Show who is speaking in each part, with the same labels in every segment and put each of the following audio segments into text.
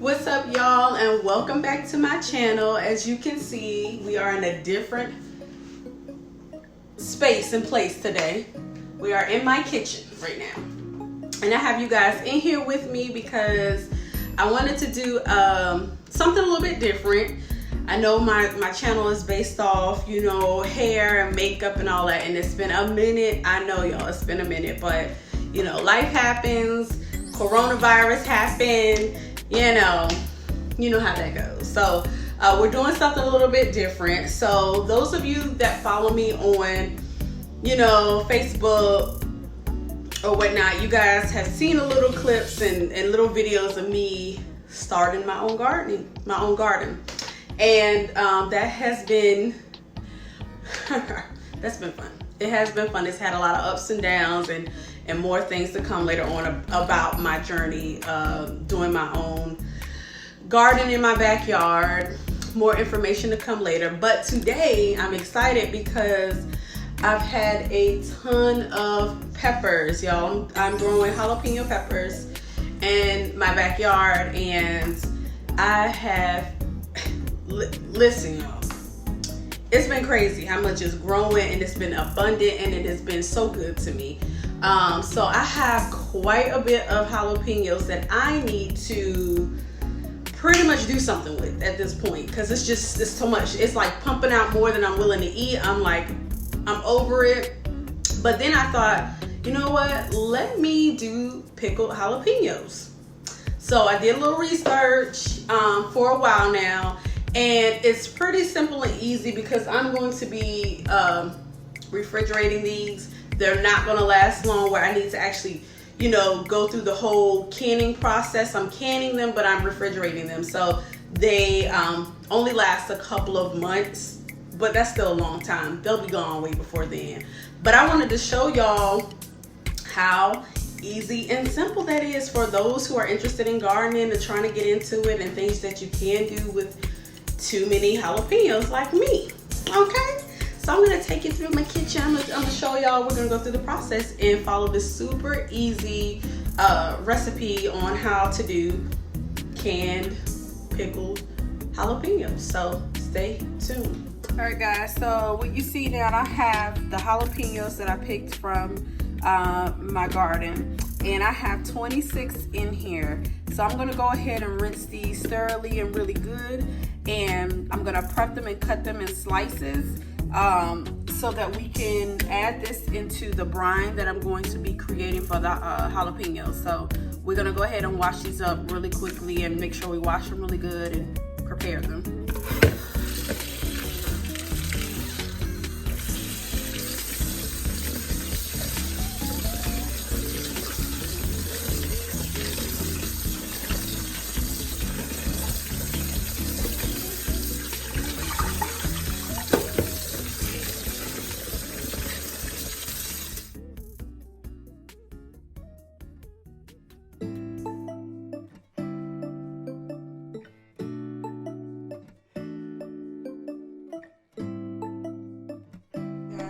Speaker 1: What's up, y'all, and welcome back to my channel. As you can see, we are in a different space and place today. We are in my kitchen right now, and I have you guys in here with me because I wanted to do something a little bit different. I know my channel is based off, you know, hair and makeup and all that, and it's been a minute. I know, y'all, it's been a minute, but you know, life happens, coronavirus happened, you know how that goes. So we're doing something a little bit different. So those of you that follow me on, you know, Facebook or whatnot, you guys have seen a little clips and little videos of me starting my own garden. And that has been that's been fun. It has been fun. It's had a lot of ups and downs and more things to come later on about my journey doing my own garden in my backyard. More information to come later. But today I'm excited because I've had a ton of peppers, y'all. I'm growing jalapeno peppers in my backyard, and I have, listen, y'all, it's been crazy how much is growing, and it's been abundant, and it has been so good to me. So I have quite a bit of jalapenos that I need to pretty much do something with at this point, because it's so much. It's like pumping out more than I'm willing to eat. I'm over it. But then I thought, you know what, let me do pickled jalapenos. So I did a little research for a while now, and it's pretty simple and easy because I'm going to be refrigerating these. They're not going to last long where I need to actually, you know, go through the whole canning process. I'm canning them, but I'm refrigerating them. So they only last a couple of months, but that's still a long time. They'll be gone way before then. But I wanted to show y'all how easy and simple that is for those who are interested in gardening and trying to get into it, and things that you can do with too many jalapenos like me. Okay? So I'm gonna take you through my kitchen. I'm gonna show y'all. We're gonna go through the process and follow this super easy recipe on how to do canned pickled jalapenos. So stay tuned. All right, guys. So what you see now, I have the jalapenos that I picked from my garden, and I have 26 in here. So I'm gonna go ahead and rinse these thoroughly and really good, and I'm gonna prep them and cut them in slices. So that we can add this into the brine that I'm going to be creating for the jalapenos. So we're gonna go ahead and wash these up really quickly and make sure we wash them really good and prepare them.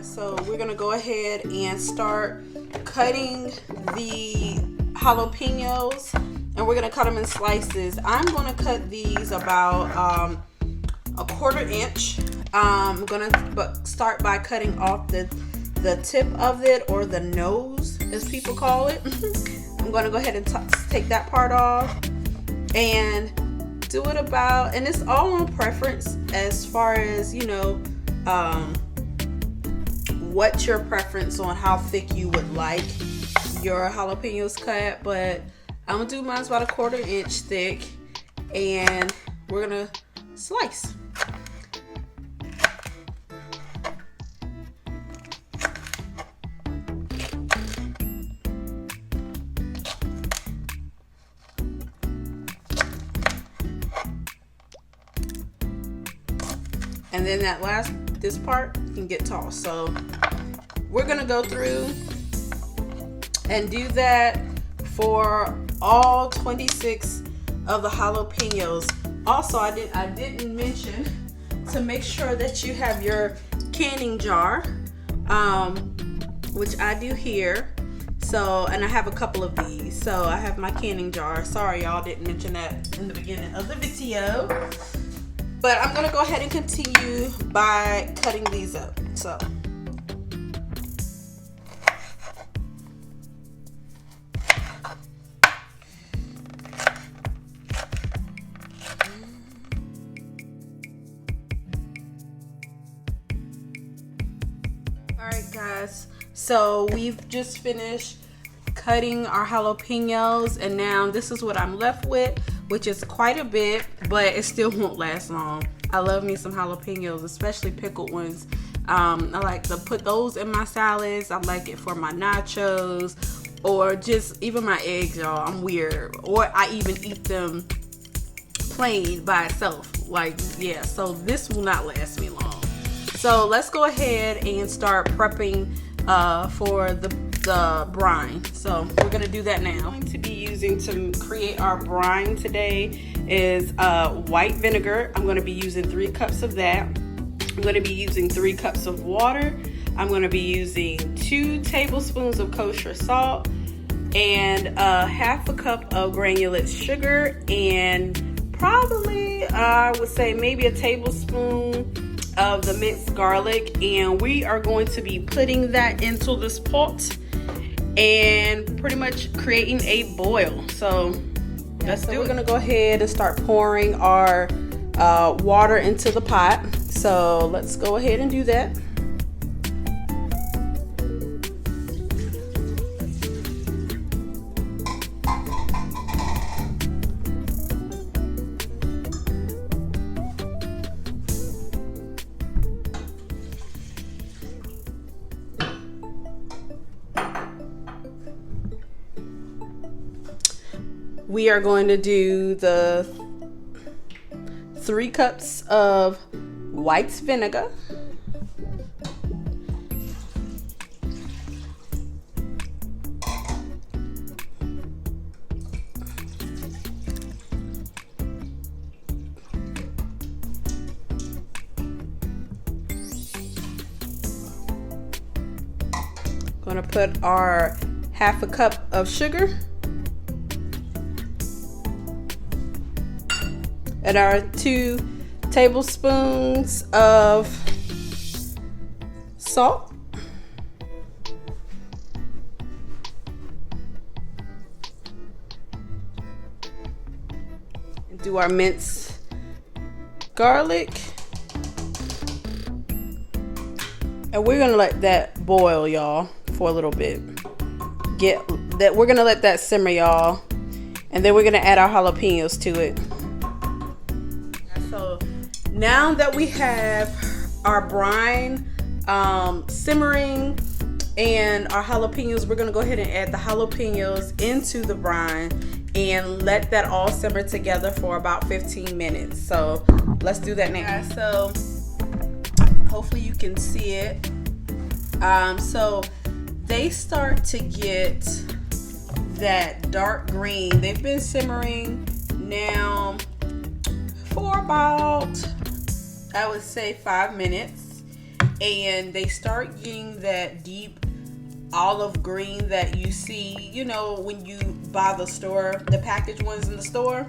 Speaker 1: So we're gonna go ahead and start cutting the jalapenos, and we're gonna cut them in slices. I'm gonna cut these about a 1/4 inch. I'm gonna start by cutting off the tip of it, or the nose as people call it. I'm gonna go ahead and take that part off and do it about, and it's all on preference as far as, you know, what's your preference on how thick you would like your jalapenos cut. But I'm gonna do mine about a 1/4 inch thick, and we're gonna slice. And then this part can get tossed. So we're gonna go through and do that for all 26 of the jalapenos. Also, I didn't mention to make sure that you have your canning jar, which I do here. So, and I have a couple of these. So I have my canning jar. Sorry y'all didn't mention that in the beginning of the video. But I'm gonna go ahead and continue by cutting these up. So. Alright guys, so we've just finished cutting our jalapenos, and now this is what I'm left with, which is quite a bit, but it still won't last long. I love me some jalapenos, especially pickled ones. I like to put those in my salads. I like it for my nachos, or just even my eggs, y'all. I'm weird. Or I even eat them plain by itself. Like, yeah, so this will not last me long. So let's go ahead and start prepping for the brine. So we're gonna do that now. What I'm going to be using to create our brine today is white vinegar. I'm gonna be using 3 cups of that. I'm gonna be using 3 cups of water. I'm gonna be using 2 tablespoons of kosher salt and half a cup of granulated sugar, and probably I would say maybe a tablespoon of the minced garlic. And we are going to be putting that into this pot and pretty much creating a boil. So let's do it. We're gonna go ahead and start pouring our water into the pot. So let's go ahead and do that. We are going to do the 3 cups of white vinegar. Going to put our half a cup of sugar. And our 2 tablespoons of salt. And do our minced garlic. And we're gonna let that boil, y'all, for a little bit. We're gonna let that simmer, y'all. And then we're gonna add our jalapenos to it. So now that we have our brine simmering and our jalapenos, we're gonna go ahead and add the jalapenos into the brine and let that all simmer together for about 15 minutes. So let's do that now. So hopefully you can see it. So they start to get that dark green. They've been simmering now for about, I would say, 5 minutes, and they start getting that deep olive green that you see, you know, when you buy the packaged ones in the store.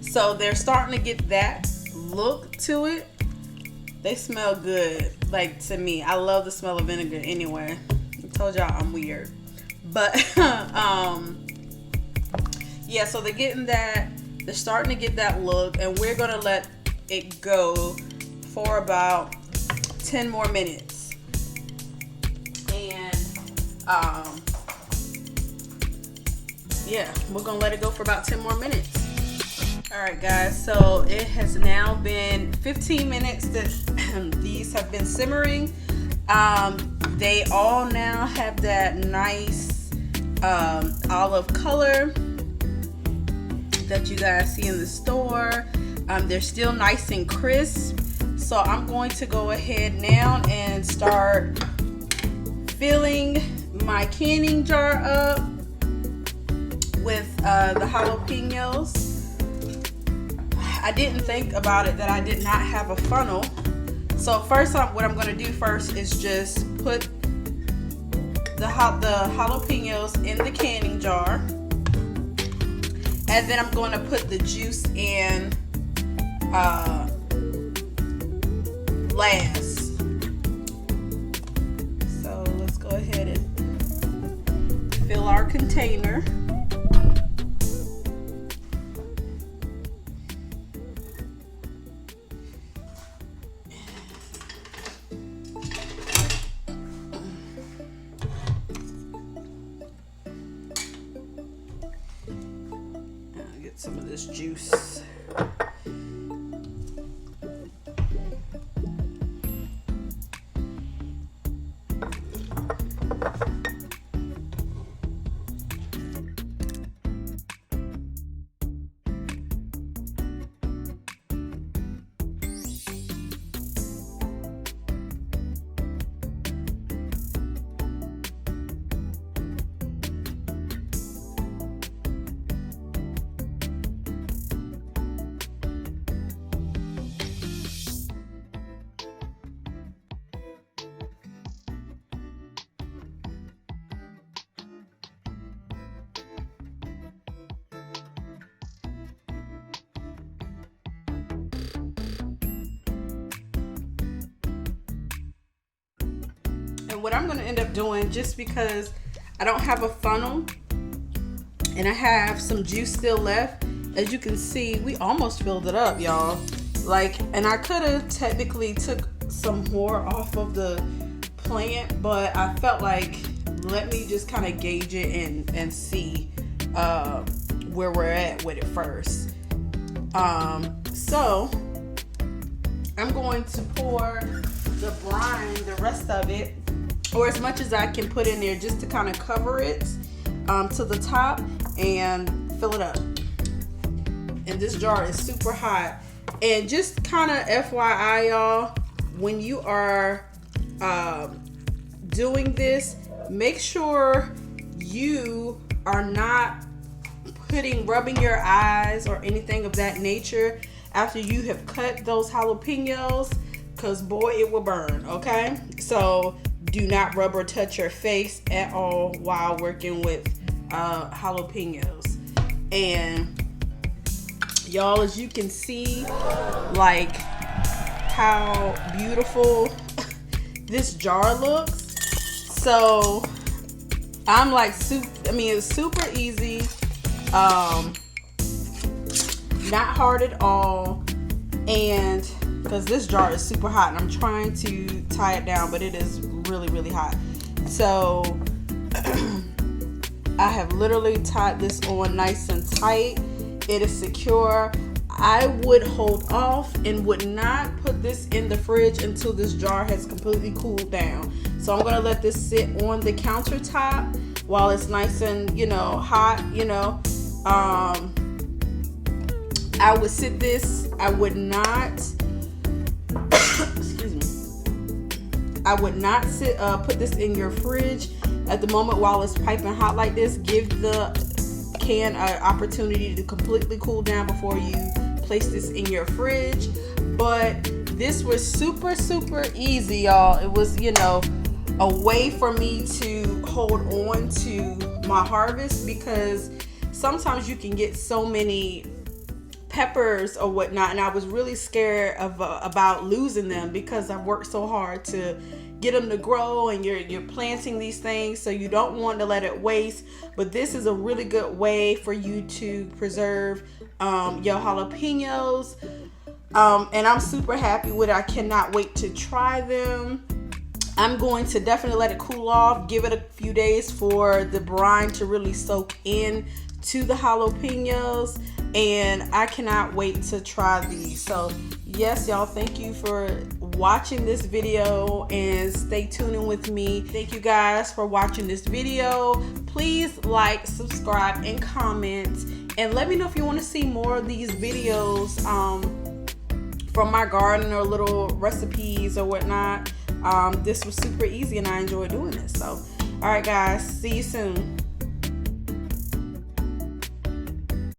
Speaker 1: So they're starting to get that look to it. They smell good, like, to me. I love the smell of vinegar anyway. I told y'all I'm weird, but yeah, so they're getting that. They're starting to get that look, and we're gonna let it go for about 10 more minutes. And yeah, we're gonna let it go for about 10 more minutes. All right, guys, so it has now been 15 minutes that these have been simmering. They all now have that nice olive color that you guys see in the store. They're still nice and crisp. So I'm going to go ahead now and start filling my canning jar up with the jalapenos. I didn't think about it that I did not have a funnel. So first, what I'm going to do first is just put the jalapenos in the canning jar. And then I'm going to put the juice in last. So let's go ahead and fill our container. Get some of this juice. And what I'm going to end up doing, just because I don't have a funnel and I have some juice still left, as you can see, we almost filled it up, y'all. Like, and I could have technically took some more off of the plant, but I felt like, let me just kind of gauge it and see where we're at with it first. So I'm going to pour the brine, the rest of it, or as much as I can put in there, just to kind of cover it to the top and fill it up. And this jar is super hot. And just kind of FYI, y'all, when you are doing this, make sure you are not rubbing your eyes or anything of that nature after you have cut those jalapenos, because boy, it will burn. Okay, so do not rub or touch your face at all while working with jalapenos. And y'all, as you can see, like how beautiful this jar looks. So I'm like, it's super easy, not hard at all. And because this jar is super hot and I'm trying to tie it down, but it is really, really hot. So I have literally tied this on nice and tight. It is secure. I would hold off and would not put this in the fridge until this jar has completely cooled down. So I'm gonna let this sit on the countertop while it's nice and, hot, I would sit this, I would not, excuse me, I would not put this in your fridge at the moment while it's piping hot like this. Give the can an opportunity to completely cool down before you place this in your fridge. But this was super, super easy, y'all. It was, a way for me to hold on to my harvest, because sometimes you can get so many peppers or whatnot, and I was really scared about losing them because I've worked so hard to get them to grow, and you're planting these things, so you don't want to let it waste. But this is a really good way for you to preserve your jalapenos, and I'm super happy with it. I cannot wait to try them. I'm going to definitely let it cool off, give it a few days for the brine to really soak in to the jalapenos, and I cannot wait to try these. So yes, y'all, thank you for watching this video and stay tuned with me. Thank you guys for watching this video. Please like, subscribe, and comment, and let me know if you want to see more of these videos from my garden, or little recipes or whatnot. This was super easy and I enjoy doing this. So all right guys, see you soon.